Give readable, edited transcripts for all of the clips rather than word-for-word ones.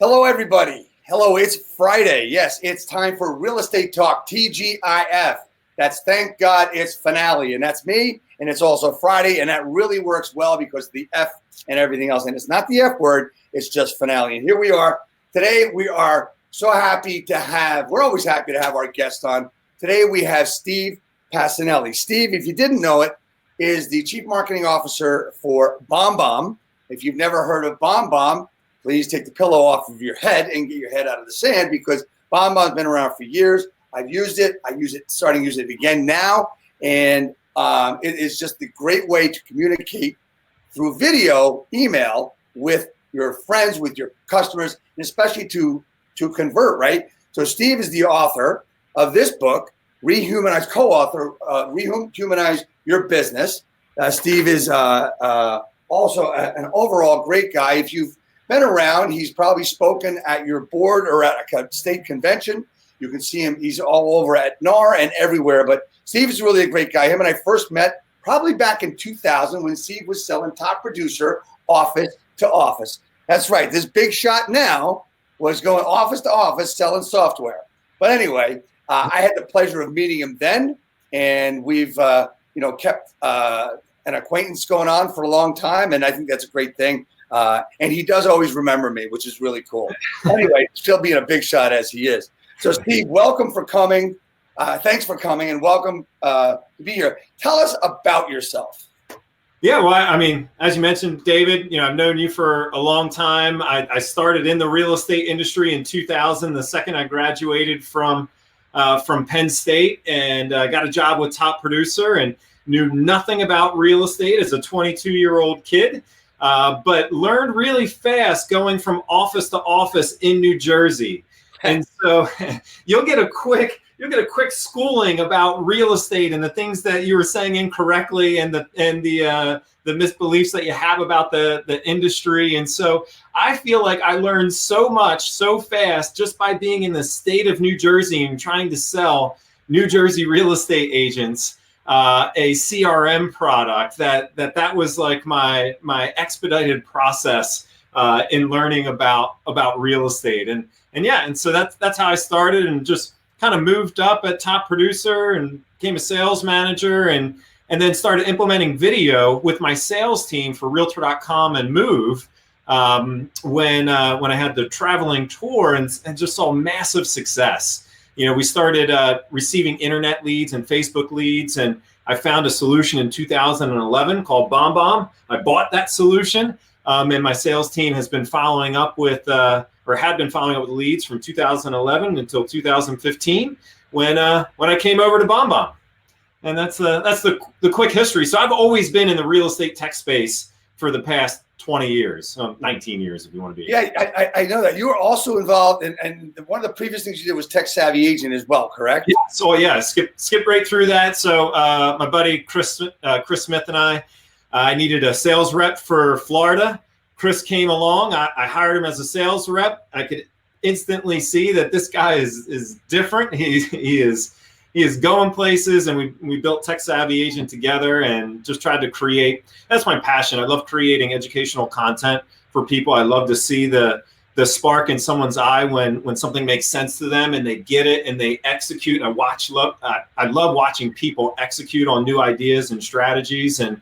Hello, everybody. Hello, it's Friday. Yes, it's time for Real Estate Talk, TGIF. That's thank God it's finale, and that's me, and it's also Friday, and that really works well because the F and everything else, and it's not the F word, it's just finale. And here we are. Today, we are so happy to have, we're always happy to have our guest on. Today, we have Steve Pacinelli. Steve, if you didn't know it, is the Chief Marketing Officer for BombBomb. If you've never heard of BombBomb, please take the pillow off of your head and get your head out of the sand because BombBomb's been around for years. I've used it. Starting to use it again now. And it is just a great way to communicate through video, email with your friends, with your customers, and especially to convert, right? So Steve is the author of this book, co-author, Rehumanize Your Business. Steve is also an overall great guy. If you've been around, he's probably spoken at your board or at a state convention. You can see him. He's all over at NAR and everywhere. But Steve is really a great guy. Him and I first met probably back in 2000 when Steve was selling Top Producer office to office. That's right. This big shot now was going office to office selling software. But anyway, I had the pleasure of meeting him then, and we've kept an acquaintance going on for a long time, and I think that's a great thing. And he does always remember me, which is really cool. Anyway, still being a big shot as he is. So, Steve, welcome for coming. Thanks for coming, and welcome to be here. Tell us about yourself. Yeah, well, I mean, as you mentioned, David, I've known you for a long time. I started in the real estate industry in 2000, the second I graduated from Penn State, and got a job with Top Producer and knew nothing about real estate as a 22-year-old kid. But learned really fast going from office to office in New Jersey. And so you'll get a quick schooling about real estate and the things that you were saying incorrectly and the misbeliefs that you have about the industry. And so I feel like I learned so much so fast just by being in the state of New Jersey and trying to sell New Jersey real estate agents a CRM product that was like my expedited process in learning about real estate. And so that's how I started, and just kind of moved up at Top Producer and became a sales manager, and then started implementing video with my sales team for Realtor.com and Move when I had the traveling tour and just saw massive success. We started receiving internet leads and Facebook leads, and I found a solution in 2011 called BombBomb. I bought that solution, and my sales team has been following up with, had been following up with leads from 2011 until 2015 when I came over to BombBomb. And that's the quick history. So I've always been in the real estate tech space for the past 20 years, 19 years if you want to be. Yeah, I know that. You were also involved and one of the previous things you did was Tech Savvy Agent as well, correct? Yeah, so yeah, skip right through that. So my buddy Chris Smith and I needed a sales rep for Florida. Chris came along. I hired him as a sales rep. I could instantly see that this guy is different. He is going places, and we built Tech Savvy Agent together and just tried to create. That's my passion. I love creating educational content for people. I love to see the spark in someone's eye when something makes sense to them and they get it and they execute. I love watching people execute on new ideas and strategies, and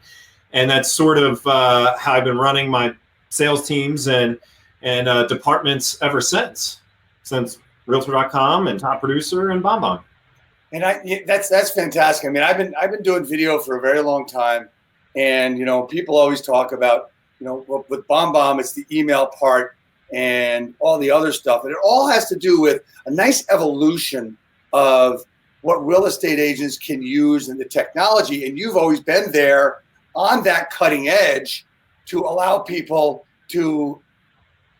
that's sort of how I've been running my sales teams and departments ever since Realtor.com and Top Producer and BombBomb. And that's fantastic. I mean, I've been doing video for a very long time, and people always talk about with BombBomb, it's the email part and all the other stuff, and it all has to do with a nice evolution of what real estate agents can use in the technology. And you've always been there on that cutting edge to allow people to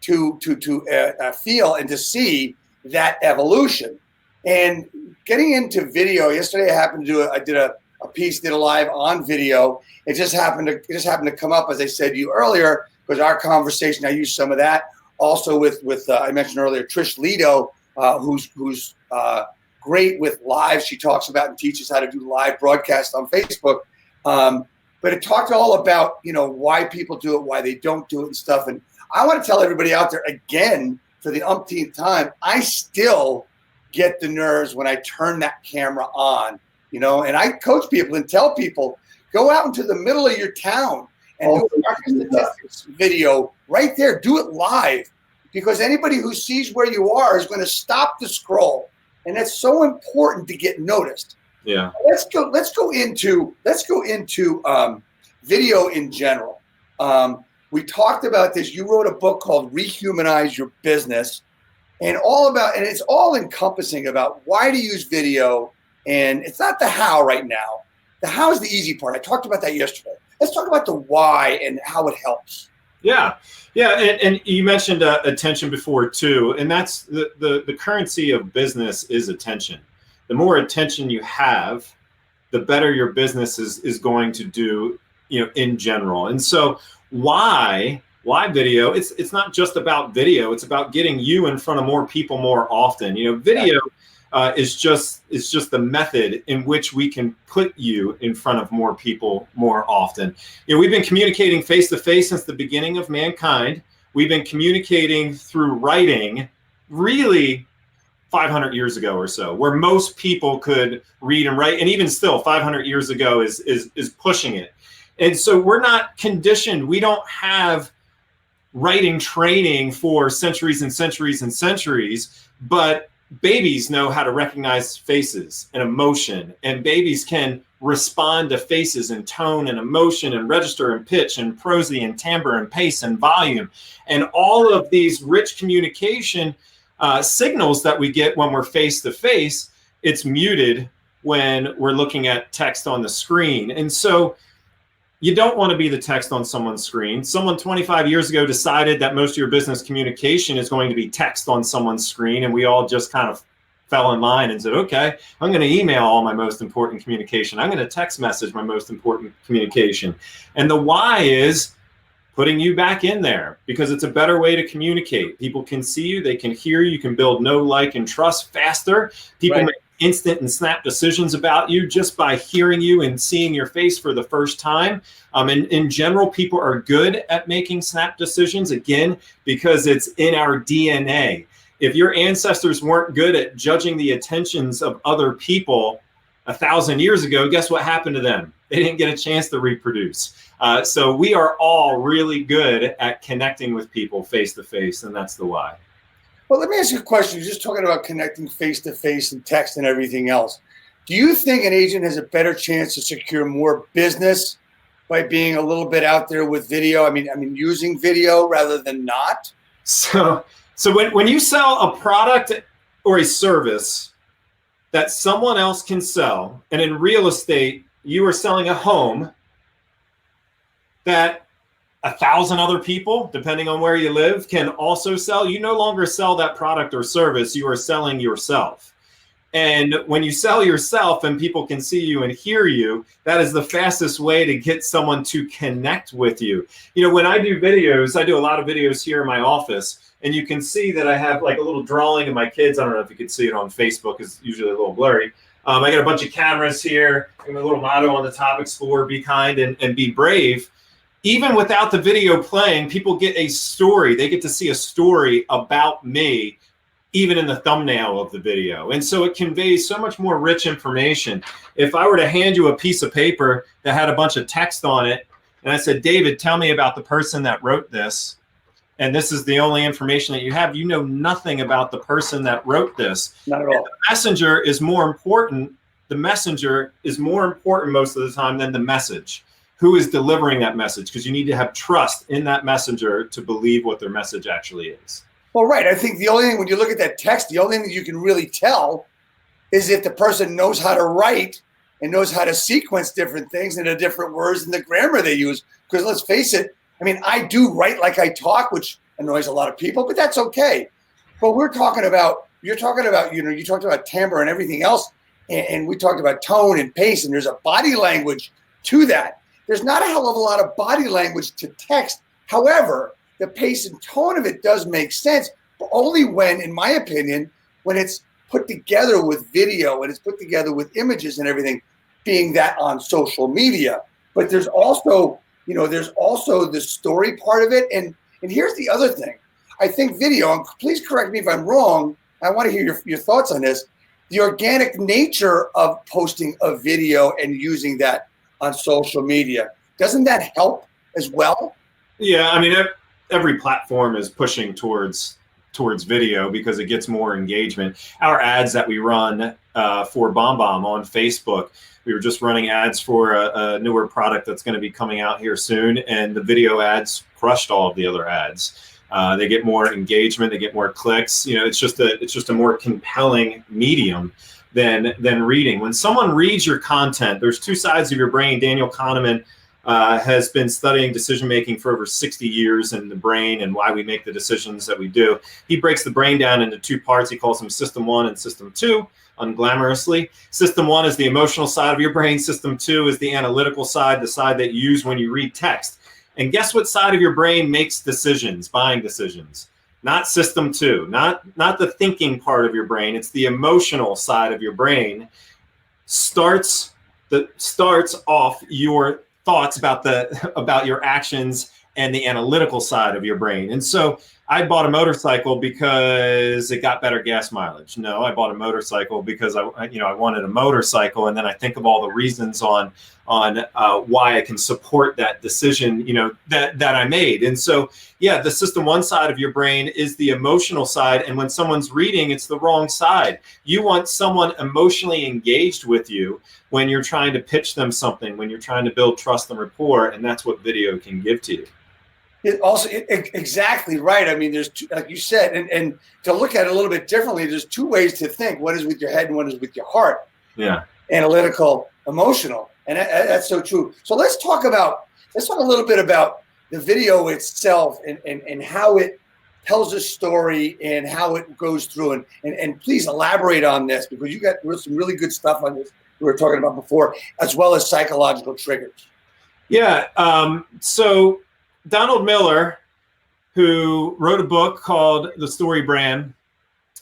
feel and to see that evolution. And getting into video, yesterday I did a piece, did a live on video. It just happened to come up, as I said to you earlier, because our conversation, I used some of that also with I mentioned earlier, Trish Lido, who's great with live. She talks about and teaches how to do live broadcasts on Facebook. But it talked all about, why people do it, why they don't do it and stuff. And I want to tell everybody out there again, for the umpteenth time, I still get the nerves when I turn that camera on, you know, and I coach people and tell people, go out into the middle of your town and do a market statistics video right there. Do it live, because anybody who sees where you are is going to stop the scroll. And that's so important to get noticed. Yeah. Let's go into video in general. We talked about this. You wrote a book called Rehumanize Your Business, and it's all encompassing about why to use video. And it's not the how right now. The how is the easy part. I talked about that yesterday. Let's talk about the why and how it helps. Yeah. And you mentioned attention before too. And that's the currency of business is attention. The more attention you have, the better your business is going to do, you know, in general. And so why video? It's not just about video. It's about getting you in front of more people more often. You know, video is just the method in which we can put you in front of more people more often. You know, we've been communicating face to face since the beginning of mankind. We've been communicating through writing really 500 years ago or so, where most people could read and write, and even still 500 years ago is pushing it. And so we're not conditioned. We don't have writing training for centuries and centuries and centuries, but babies know how to recognize faces and emotion, and babies can respond to faces and tone and emotion and register and pitch and prosody and timbre and pace and volume. And all of these rich communication signals that we get when we're face to face, it's muted when we're looking at text on the screen. And so you don't want to be the text on someone's screen. Someone 25 years ago decided that most of your business communication is going to be text on someone's screen, and we all just kind of fell in line and said, okay, I'm going to email all my most important communication. I'm going to text message my most important communication. And the why is putting you back in there, because it's a better way to communicate. People can see you, they can hear you, you can build know, like, and trust faster. People make instant and snap decisions about you just by hearing you and seeing your face for the first time. And in general, people are good at making snap decisions, again, because it's in our DNA. If your ancestors weren't good at judging the attentions of other people 1,000 years ago, guess what happened to them? They didn't get a chance to reproduce. So we are all really good at connecting with people face to face, and that's the why. Well, let me ask you a question. You're just talking about connecting face to face and text and everything else. Do you think an agent has a better chance to secure more business by being a little bit out there with video? I mean, using video rather than not? So when you sell a product or a service that someone else can sell, and in real estate, you are selling a home that 1,000 other people, depending on where you live, can also sell, you no longer sell that product or service, you are selling yourself. And when you sell yourself and people can see you and hear you, that is the fastest way to get someone to connect with you. You know, when I do videos, I do a lot of videos here in my office, and you can see that I have like a little drawing of my kids. I don't know if you can see it on Facebook, it's usually a little blurry. I got a bunch of cameras here, and a little motto on the top: explore, be kind, and be brave. Even without the video playing, people get a story. They get to see a story about me, even in the thumbnail of the video. And so it conveys so much more rich information. If I were to hand you a piece of paper that had a bunch of text on it, and I said, David, tell me about the person that wrote this, and this is the only information that you have, you know nothing about the person that wrote this. Not at all. The messenger is more important. The messenger is more important most of the time than the message. Who is delivering that message? Because you need to have trust in that messenger to believe what their message actually is. Well, right. I think the only thing, when you look at that text, the only thing that you can really tell is if the person knows how to write and knows how to sequence different things and the different words and the grammar they use. Because let's face it, I mean, I do write like I talk, which annoys a lot of people, but that's okay. But you're talking about, you talked about timbre and everything else, and we talked about tone and pace, and there's a body language to that. There's not a hell of a lot of body language to text. However, the pace and tone of it does make sense, but only when, in my opinion, when it's put together with video and it's put together with images and everything, being that on social media. But there's also, there's also the story part of it. And here's the other thing. I think video, and please correct me if I'm wrong, I want to hear your thoughts on this, the organic nature of posting a video and using that on social media, doesn't that help as well? Yeah, I mean, every platform is pushing towards video because it gets more engagement. Our ads that we run for BombBomb on Facebook, we were just running ads for a newer product that's going to be coming out here soon, and the video ads crushed all of the other ads. They get more engagement, they get more clicks. You know, it's just a more compelling medium than reading. When someone reads your content, there's two sides of your brain. Daniel Kahneman has been studying decision making for over 60 years in the brain and why we make the decisions that we do. He breaks the brain down into two parts. He calls them System 1 and System 2, unglamorously. System 1 is the emotional side of your brain. System 2 is the analytical side, the side that you use when you read text. And guess what side of your brain makes decisions, buying decisions? Not System 2, not the thinking part of your brain. It's the emotional side of your brain. Starts off your thoughts about your actions and the analytical side of your brain. And so I bought a motorcycle because it got better gas mileage. No, I bought a motorcycle because I wanted a motorcycle, and then I think of all the reasons on why I can support that decision, that I made. And so, yeah, the System 1 side of your brain is the emotional side, and when someone's reading, it's the wrong side. You want someone emotionally engaged with you when you're trying to pitch them something, when you're trying to build trust and rapport, and that's what video can give to you. Exactly right. I mean, there's two, like you said, and to look at it a little bit differently, there's two ways to think. One is with your head and one is with your heart. Yeah. Analytical, emotional. And that's so true. So let's talk a little bit about the video itself and how it tells a story and how it goes through. And please elaborate on this, because you got some really good stuff on this we were talking about before, as well as psychological triggers. Yeah. So Donald Miller, who wrote a book called The Story Brand,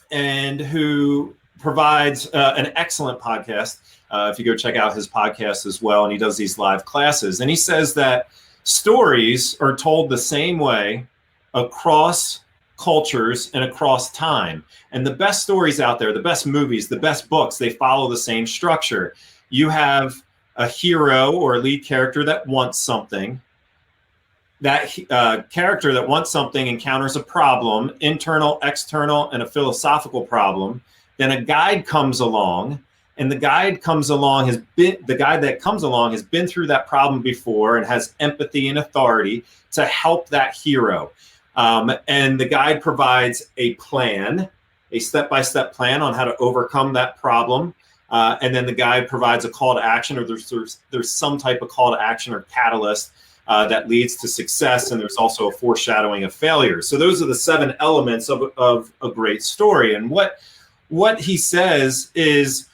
and who provides an excellent podcast. If you go check out his podcast as well, and he does these live classes. And he says that stories are told the same way across cultures and across time. And the best stories out there, the best movies, the best books, they follow the same structure. You have a hero or a lead character that wants something. That character that wants something encounters a problem, internal, external, and a philosophical problem. Then a guide comes along, and the guide that comes along has been through that problem before and has empathy and authority to help that hero. And the guide provides a plan, a step-by-step plan on how to overcome that problem. And then the guide provides a call to action, or there's some type of call to action or catalyst that leads to success, and there's also a foreshadowing of failure. So those are the 7 elements of a great story. And what he says is,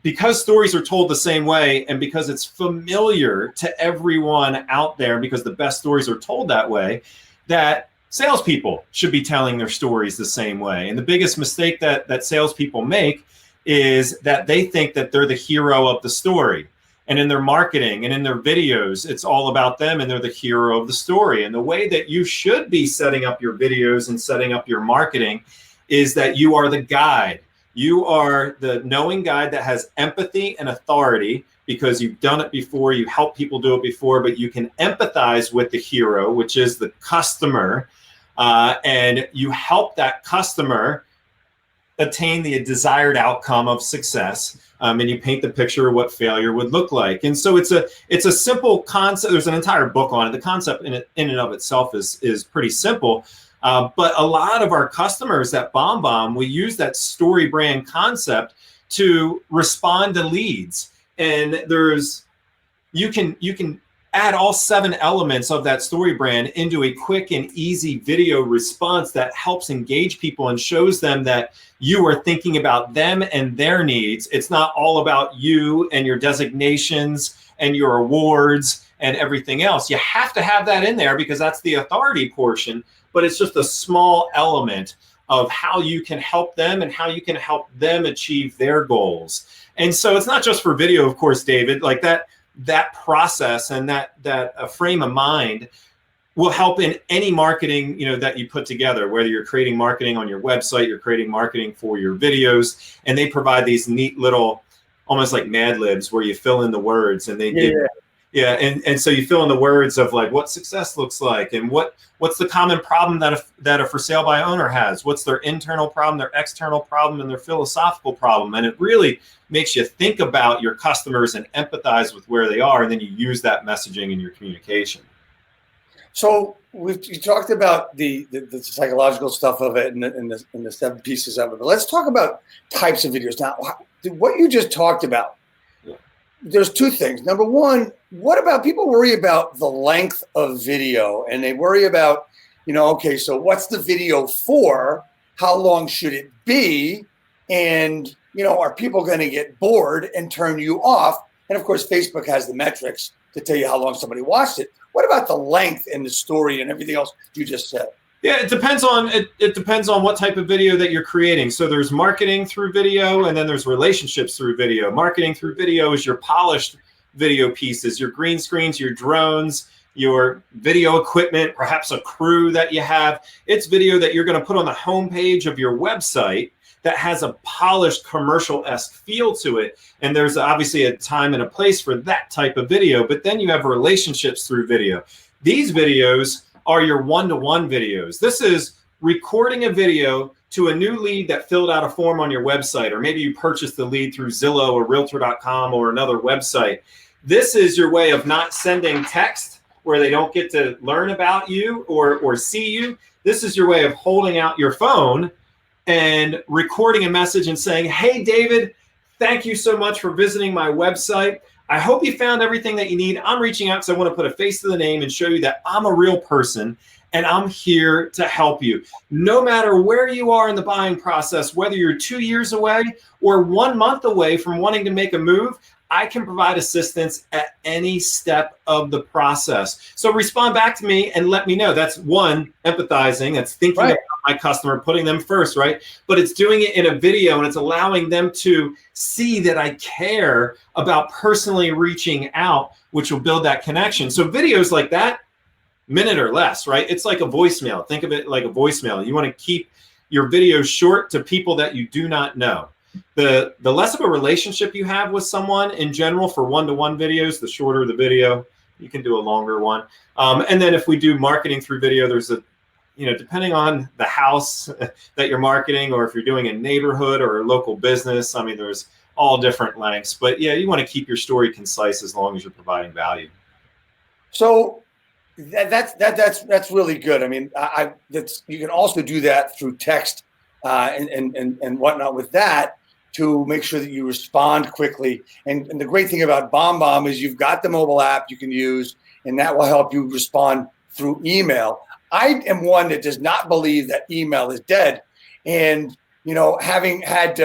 because stories are told the same way, and because it's familiar to everyone out there, because the best stories are told that way, that salespeople should be telling their stories the same way. And the biggest mistake that salespeople make is that they think that they're the hero of the story. And in their marketing and in their videos, it's all about them, and they're the hero of the story. And the way that you should be setting up your videos and setting up your marketing is that you are the guide. You are the knowing guide that has empathy and authority, because you've done it before, you help people do it before, but you can empathize with the hero, which is the customer, and you help that customer attain the desired outcome of success, and you paint the picture of what failure would look like. And so it's a simple concept. There's an entire book on it. The concept in and of itself is pretty simple. But a lot of our customers at BombBomb, we use that story brand concept to respond to leads. And you can add all 7 elements of that story brand into a quick and easy video response that helps engage people and shows them that you are thinking about them and their needs. It's not all about you and your designations and your awards and everything else. You have to have that in there because that's the authority portion, but it's just a small element of how you can help them and how you can help them achieve their goals. And so it's not just for video, of course, David, like that process and that frame of mind will help in any marketing, that you put together, whether you're creating marketing on your website, you're creating marketing for your videos, and they provide these neat little, almost like Mad Libs, where you fill in the words, and they give. Yeah, and so you fill in the words of like what success looks like, and what's the common problem that a for sale by owner has, what's their internal problem, their external problem, and their philosophical problem. And it really makes you think about your customers and empathize with where they are, and then you use that messaging in your communication. So you talked about the psychological stuff of it and the 7 pieces of it, but let's talk about types of videos. Now, what you just talked about, there's 2 things. Number one, what about people worry about the length of video, and they worry about, okay, so what's the video for? How long should it be? And, are people going to get bored and turn you off? And of course, Facebook has the metrics to tell you how long somebody watched it. What about the length and the story and everything else you just said? Yeah, it depends on what type of video that you're creating. So there's marketing through video, and then there's relationships through video. Marketing through video is your polished video pieces, your green screens, your drones, your video equipment, perhaps a crew that you have. It's video that you're going to put on the homepage of your website that has a polished commercial-esque feel to it. And there's obviously a time and a place for that type of video, but then you have relationships through video. These videos are your one-to-one videos. This is recording a video to a new lead that filled out a form on your website, or maybe you purchased the lead through Zillow or Realtor.com or another website. This is your way of not sending text where they don't get to learn about you or see you. This is your way of holding out your phone and recording a message and saying, hey, David, thank you so much for visiting my website. I hope you found everything that you need. I'm reaching out because I want to put a face to the name and show you that I'm a real person and I'm here to help you. No matter where you are in the buying process, whether you're 2 years away or 1 month away from wanting to make a move, I can provide assistance at any step of the process. So respond back to me and let me know. That's one, empathizing. That's thinking about my customer, putting them first, right? But it's doing it in a video, and it's allowing them to see that I care about personally reaching out, which will build that connection. So videos like that, minute or less, right? It's like a voicemail. Think of it like a voicemail. You want to keep your videos short to people that you do not know. The less of a relationship you have with someone in general for one-to-one videos, the shorter the video. You can do a longer one. And then if we do marketing through video, there's a, depending on the house that you're marketing, or if you're doing a neighborhood or a local business, I mean, there's all different lengths. But yeah, you want to keep your story concise as long as you're providing value. So that's really good. I mean, you can also do that through text and whatnot with that, to make sure that you respond quickly. And the great thing about BombBomb is you've got the mobile app you can use, and that will help you respond through email. I am one that does not believe that email is dead. And, having had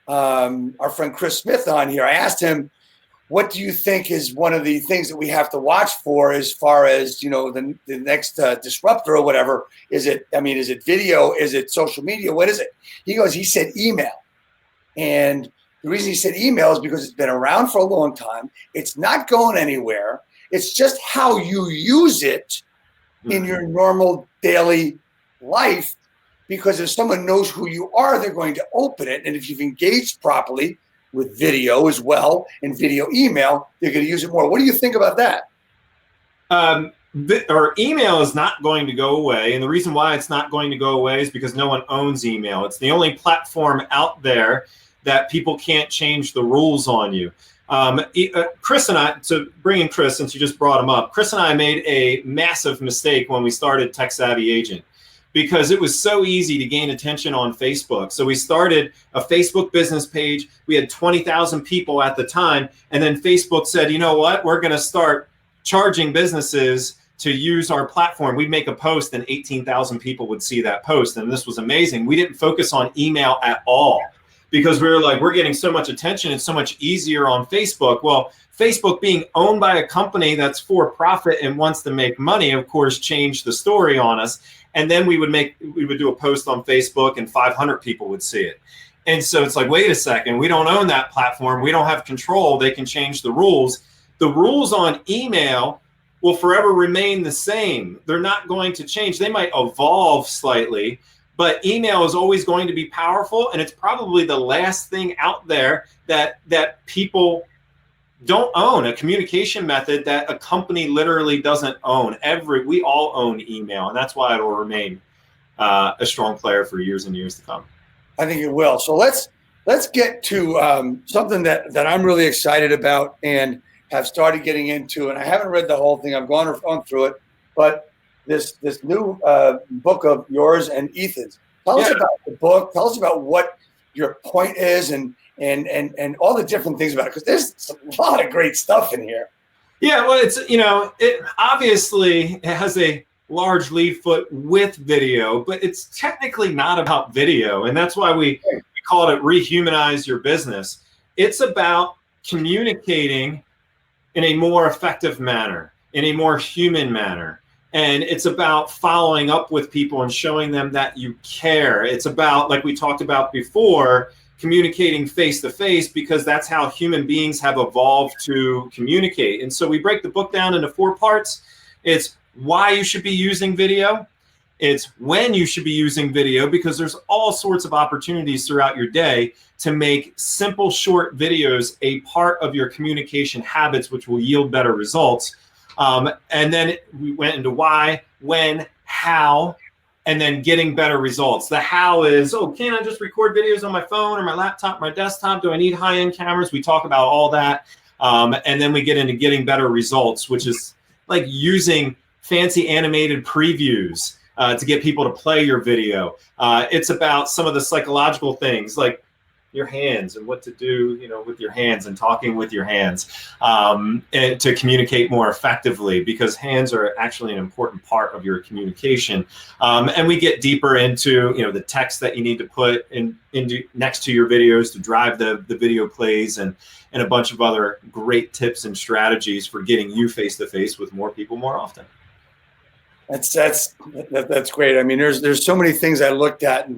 our friend Chris Smith on here, I asked him, what do you think is one of the things that we have to watch for as far as, the next disruptor or whatever? Is it video? Is it social media? What is it? He said email. And the reason he said email is because it's been around for a long time. It's not going anywhere. It's just how you use it in your normal daily life, because if someone knows who you are, they're going to open it. And if you've engaged properly with video as well and video email, they're going to use it more. What do you think about that? Our email is not going to go away. And the reason why it's not going to go away is because no one owns email. It's the only platform out there that people can't change the rules on you. Chris and I, to bring in Chris, since you just brought him up, Chris and I made a massive mistake when we started Tech Savvy Agent, because it was so easy to gain attention on Facebook. So we started a Facebook business page. We had 20,000 people at the time. And then Facebook said, you know what, we're going to start charging businesses to use our platform. We'd make a post and 18,000 people would see that post. And this was amazing. We didn't focus on email at all, because we were like, we're getting so much attention. It's so much easier on Facebook. Well, Facebook being owned by a company that's for profit and wants to make money, of course, changed the story on us. And then we would do a post on Facebook and 500 people would see it. And so it's like, wait a second, we don't own that platform. We don't have control. They can change the rules. The rules on email will forever remain the same. They're not going to change. They might evolve slightly, but email is always going to be powerful, and it's probably the last thing out there that people don't own, a communication method that a company literally doesn't own. We all own email, and that's why it will remain a strong player for years and years to come. I think it will. So let's get to something that I'm really excited about and have started getting into. And I haven't read the whole thing. I've gone through it, but this new book of yours and Ethan's. Tell us about the book. Tell us about what your point is and all the different things about it, because there's a lot of great stuff in here. Yeah, well, it obviously has a large lead foot with video, but it's technically not about video, and that's why we called it Rehumanize Your Business. It's about communicating in a more effective manner, in a more human manner. And it's about following up with people and showing them that you care. It's about, like we talked about before, communicating face to face, because that's how human beings have evolved to communicate. And so we break the book down into 4 parts. It's why you should be using video. It's when you should be using video, because there's all sorts of opportunities throughout your day to make simple, short videos a part of your communication habits, which will yield better results. And then we went into why, when, how, and then getting better results. The how is, can I just record videos on my phone or my laptop, my desktop? Do I need high-end cameras? We talk about all that. And then we get into getting better results, which is like using fancy animated previews to get people to play your video. It's about some of the psychological things like your hands and what to do, with your hands and talking with your hands and to communicate more effectively, because hands are actually an important part of your communication. And we get deeper into, the text that you need to put into next to your videos to drive the video plays, and a bunch of other great tips and strategies for getting you face to face with more people more often. That's great. I mean, there's so many things I looked at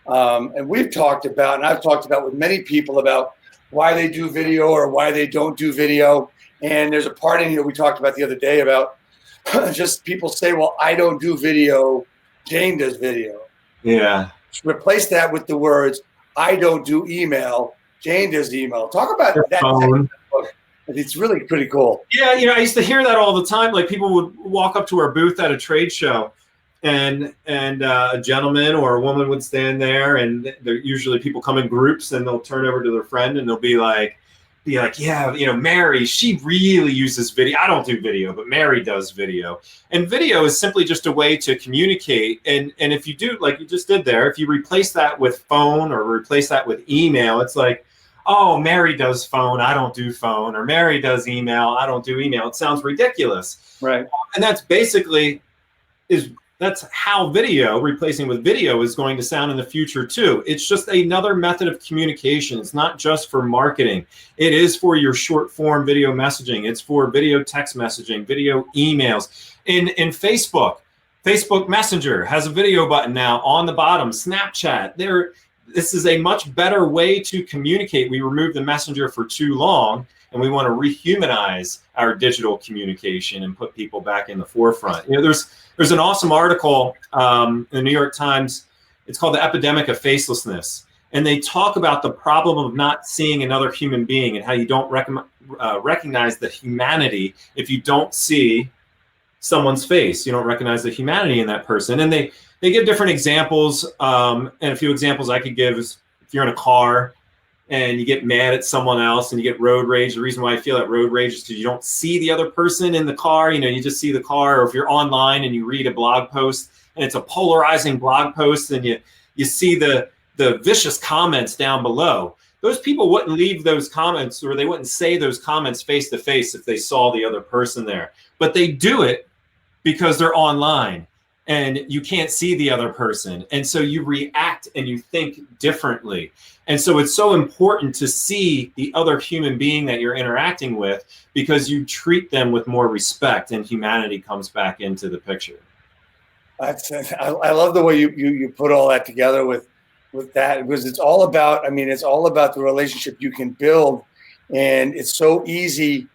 and we've talked about, and I've talked about with many people about why they do video or why they don't do video. And there's a part in here we talked about the other day about just people say, well, I don't do video, Jane does video. Yeah. Replace that with the words, I don't do email, Jane does email. Talk about that. Phone. It's really pretty cool. Yeah, I used to hear that all the time. Like, people would walk up to our booth at a trade show, and a gentleman or a woman would stand there, and they're usually people come in groups, and they'll turn over to their friend and they'll be like, yeah, Mary, she really uses video. I don't do video, but Mary does video. And video is simply just a way to communicate. And if you do, like you just did there, if you replace that with phone or replace that with email, it's like, oh, Mary does phone, I don't do phone, or Mary does email, I don't do email. It sounds ridiculous. Right. And that's basically that's how video, replacing with video, is going to sound in the future too. It's just another method of communication. It's not just for marketing. It is for your short form video messaging. It's for video text messaging, video emails. In Facebook Messenger has a video button now on the bottom. Snapchat, this is a much better way to communicate. We removed the messenger for too long, and we want to rehumanize our digital communication and put people back in the forefront. There's an awesome article in the New York Times. It's called The Epidemic of Facelessness. And they talk about the problem of not seeing another human being and how you don't recognize the humanity if you don't see someone's face. You don't recognize the humanity in that person. And they give different examples. And a few examples I could give is, if you're in a car and you get mad at someone else and you get road rage. The reason why I feel that road rage is because you don't see the other person in the car. You just see the car. Or if you're online and you read a blog post and it's a polarizing blog post, and you see the vicious comments down below. Those people wouldn't leave those comments, or they wouldn't say those comments face to face if they saw the other person there. But they do it because they're online and you can't see the other person. And so you react and you think differently. And so it's so important to see the other human being that you're interacting with, because you treat them with more respect and humanity comes back into the picture. I love the way you put all that together with that, because it's all about the relationship you can build. And it's so easy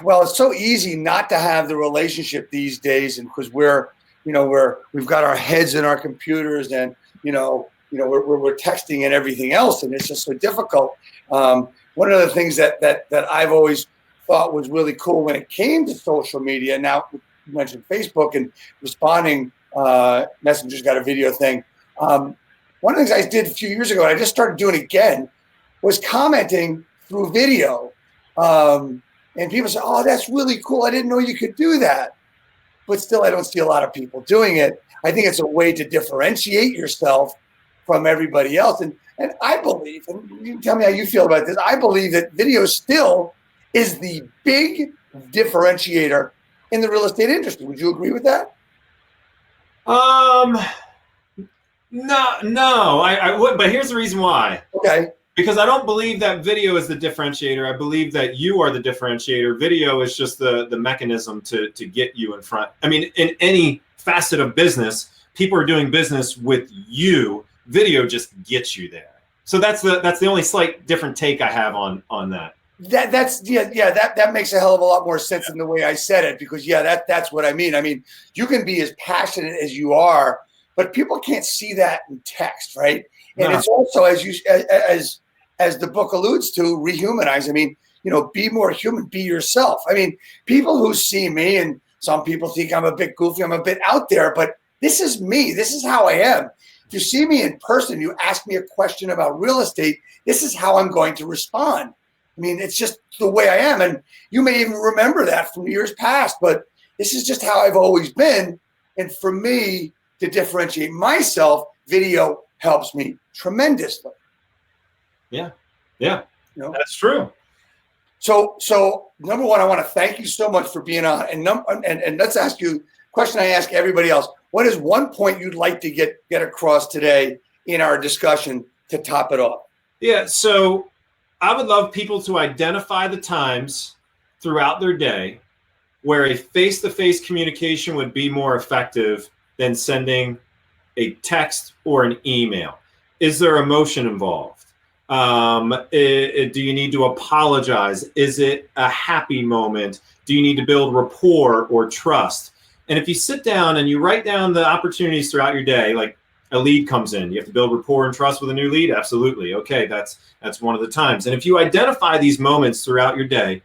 Well, it's so easy not to have the relationship these days, and because we've got our heads in our computers, and we're texting and everything else, and it's just so difficult. One of the things that I've always thought was really cool when it came to social media. Now you mentioned Facebook and responding. Messenger's got a video thing. One of the things I did a few years ago, and I just started doing it again, was commenting through video. And people say, "Oh, that's really cool. I didn't know you could do that." But still, I don't see a lot of people doing it. I think it's a way to differentiate yourself from everybody else. And I believe, and you can tell me how you feel about this, I believe that video still is the big differentiator in the real estate industry. Would you agree with that? No, I would, but here's the reason why. Okay. Because I don't believe that video is the differentiator. I believe that you are the differentiator. Video is just the mechanism to get you in front. I mean, in any facet of business, people are doing business with you. Video just gets you there. So that's the only slight different take I have on that. That makes a hell of a lot more sense than the way I said it, because that's what I mean. I mean, you can be as passionate as you are, but people can't see that in text, right? And it's also, as the book alludes to, rehumanize. I mean, be more human, be yourself. I mean, people who see me, and some people think I'm a bit goofy, I'm a bit out there, but this is me. This is how I am. If you see me in person, you ask me a question about real estate, this is how I'm going to respond. I mean, it's just the way I am. And you may even remember that from years past, but this is just how I've always been. And for me to differentiate myself, video helps me tremendously. Yeah. That's true. So number one, I want to thank you so much for being on. And let's ask you a question I ask everybody else. What is one point you'd like to get across today in our discussion to top it off? Yeah, so I would love people to identify the times throughout their day where a face-to-face communication would be more effective than sending a text or an email. Is there emotion involved? Do you need to apologize? Is it a happy moment? Do you need to build rapport or trust? And if you sit down and you write down the opportunities throughout your day, like a lead comes in, you have to build rapport and trust with a new lead? Absolutely. Okay, that's one of the times. And if you identify these moments throughout your day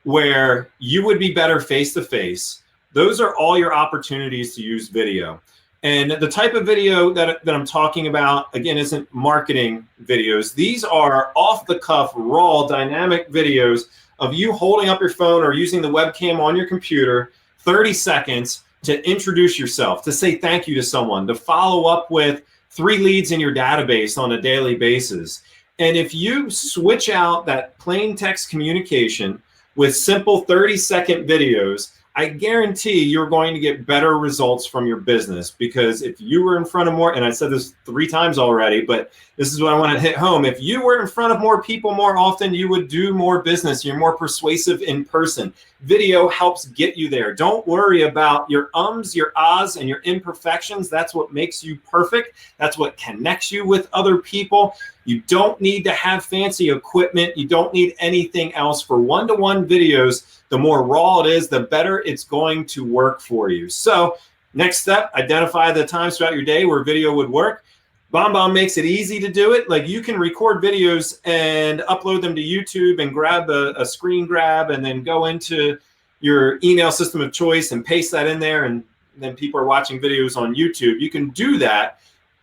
where you would be better face-to-face, those are all your opportunities to use video. And the type of video that I'm talking about, again, isn't marketing videos. These are off-the-cuff, raw, dynamic videos of you holding up your phone or using the webcam on your computer, 30 seconds to introduce yourself, to say thank you to someone, to follow up with 3 leads in your database on a daily basis. And if you switch out that plain text communication with simple 30-second videos, I guarantee you're going to get better results from your business. Because if you were in front of more, and I said this 3 times already, but this is what I want to hit home. If you were in front of more people more often, you would do more business. You're more persuasive in person. Video helps get you there. Don't worry about your ums, your ahs, and your imperfections. That's what makes you perfect. That's what connects you with other people. You don't need to have fancy equipment. You don't need anything else. For one-to-one videos, the more raw it is, the better it's going to work for you. So next step, identify the times throughout your day where video would work. BombBomb makes it easy to do it. Like, you can record videos and upload them to YouTube and grab a screen grab and then go into your email system of choice and paste that in there, and then people are watching videos on YouTube. You can do that.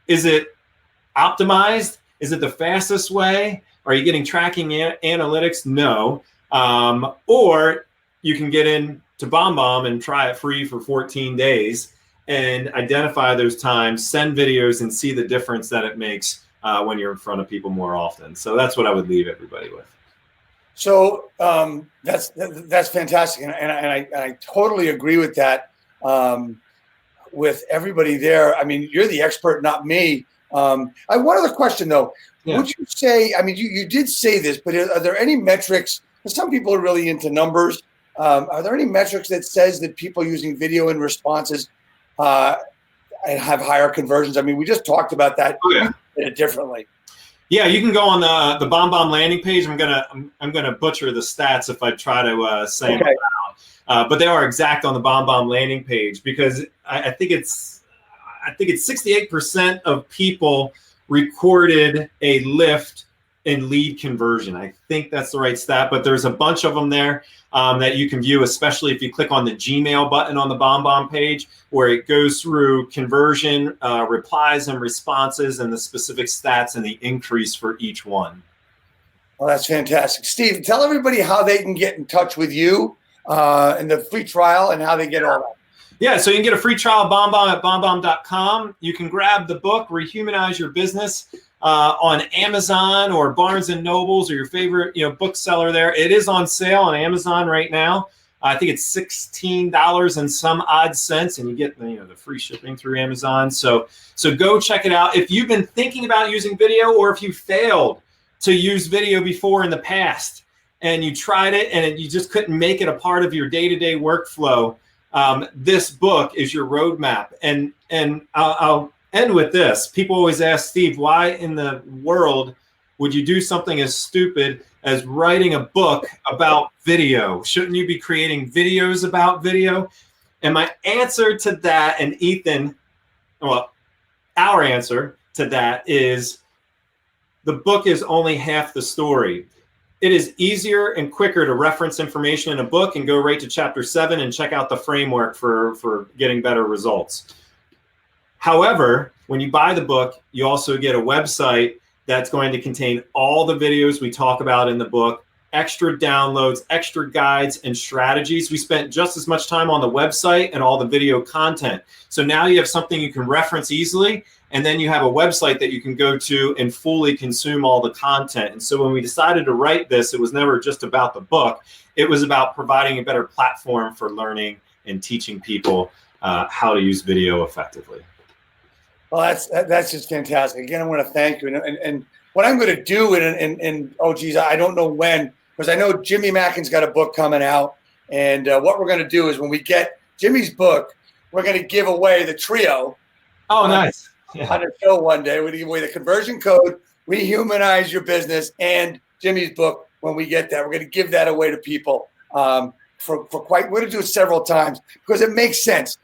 Is it optimized? Is it the fastest way? Are you getting tracking analytics? No. Or you can get into BombBomb and try it free for 14 days and identify those times, send videos, and see the difference that it makes when you're in front of people more often. So that's what I would leave everybody with. So that's fantastic, and I totally agree with that. With everybody there, I mean, you're the expert, not me. One other question though. Yeah. Would you say? I mean, you did say this, but are there any metrics? Some people are really into numbers. Are there any metrics that says that people using video in responses and have higher conversions? I mean, we just talked about that. Oh, yeah. Differently. Yeah, you can go on the BombBomb landing page. I'm gonna butcher the stats if I try to say them out, but they are exact on the BombBomb landing page, because I think it's 68% of people recorded a lift in lead conversion. I think that's the right stat, but there's a bunch of them there that you can view, especially if you click on the Gmail button on the BombBomb page, where it goes through conversion, replies and responses, and the specific stats and the increase for each one. Well, that's fantastic. Steve, tell everybody how they can get in touch with you and the free trial and how they get all that. Yeah, so you can get a free trial of BombBomb at BombBomb.com. You can grab the book, Rehumanize Your Business, on Amazon or Barnes and Nobles or your favorite bookseller there. It is on sale on Amazon right now. I think it's $16 and some odd cents, and you get the free shipping through Amazon. So go check it out. If you've been thinking about using video, or if you failed to use video before in the past and you tried it and you just couldn't make it a part of your day-to-day workflow, this book is your roadmap. And I'll end with this. People always ask, Steve, why in the world would you do something as stupid as writing a book about video? Shouldn't you be creating videos about video? And my answer to that, and Ethan, well, our answer to that is, the book is only half the story. It is easier and quicker to reference information in a book and go right to chapter 7 and check out the framework for getting better results. However, when you buy the book, you also get a website that's going to contain all the videos we talk about in the book, extra downloads, extra guides, and strategies. We spent just as much time on the website and all the video content. So now you have something you can reference easily, and then you have a website that you can go to and fully consume all the content. And so when we decided to write this, it was never just about the book. It was about providing a better platform for learning and teaching people how to use video effectively. Well, that's just fantastic. Again, I want to thank you. And what I'm going to do, and oh, geez, I don't know when, because I know Jimmy Mackin's got a book coming out. And what we're going to do is, when we get Jimmy's book, we're going to give away the trio. Oh, nice. Yeah. On the show one day. We're going to give away the conversion code, Rehumanize Your Business, and Jimmy's book. When we get that, we're going to give that away to people we're going to do it several times, because it makes sense.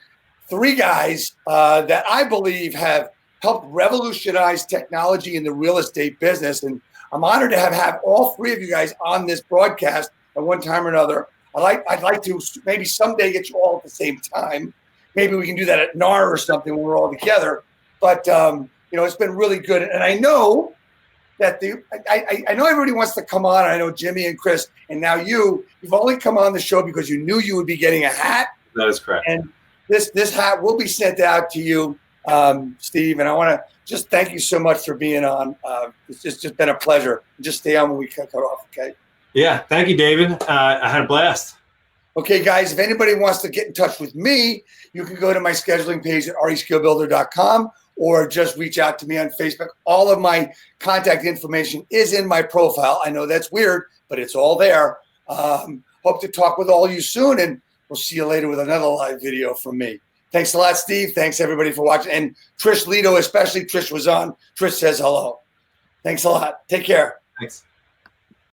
3 guys that I believe have helped revolutionize technology in the real estate business. And I'm honored to have all 3 of you guys on this broadcast at one time or another. I'd like to maybe someday get you all at the same time. Maybe we can do that at NAR or something when we're all together. But it's been really good. And I know that I know everybody wants to come on. I know Jimmy and Chris, and now you've only come on the show because you knew you would be getting a hat. That is correct. And this hat will be sent out to you, Steve. And I want to just thank you so much for being on. It's just been a pleasure. Just stay on when we cut off, okay? Yeah, thank you, David. I had a blast. Okay, guys, if anybody wants to get in touch with me, you can go to my scheduling page at reskillbuilder.com, or just reach out to me on Facebook. All of my contact information is in my profile. I know that's weird, but it's all there. Hope to talk with all you soon, and we'll see you later with another live video from me. Thanks a lot, Steve. Thanks, everybody, for watching. And Trish Lito, especially. Trish was on. Trish says hello. Thanks a lot. Take care. Thanks.